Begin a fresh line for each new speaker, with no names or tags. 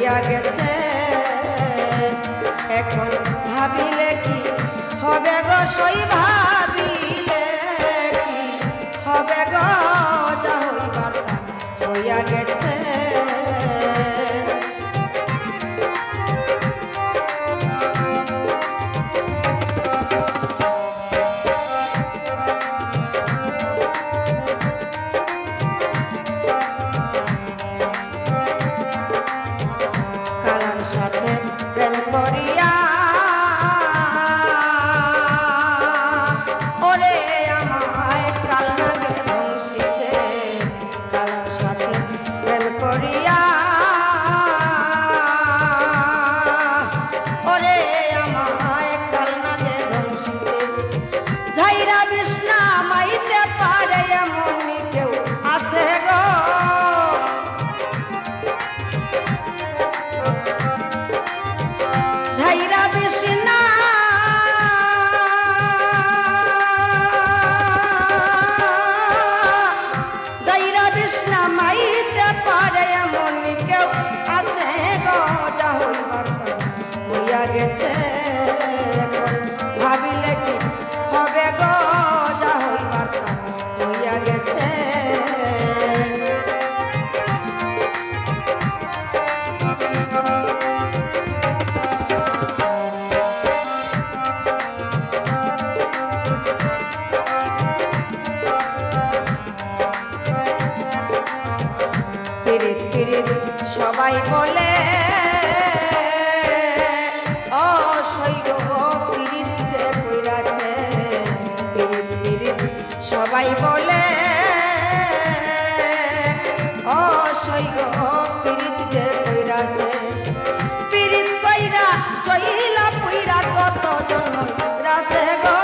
হইয়া গেছে। এখন ভাবিলে কি হবে গো, সই ভাবিলে কি হবে গো, যা হইবার তা হইয়া গেছে। কালার সাথে প্রেম করিয়া ওরে আমায় কাল নাগে ধ্বংসিছে। কালার সাথে প্রেম করিয়া ওরে আমায় কাল নাগে ধ্বংসিছে। ঝাইরা বিষ্ণা মাইতে পারে এমন কেউ আছে গো, ঝাইরা বিষ্ণা ঝাইরা বিষ্ণা মাইতে পারে এমন কেউ আছে গো, যা হইবার তা হইয়া গেছে। ভাবিলে কি হবে গো, যা হইবার তা হইয়া গেছে। পিরিত পিরিত সবাই বলে অসৈগ পিরিত যে কইরাছে। পিরিত পিরিত সবাই বলে অসৈগ পিরিত যে কইরাছে। পিরিত কইরা চইলা পুইরা কত জন রাছে গো,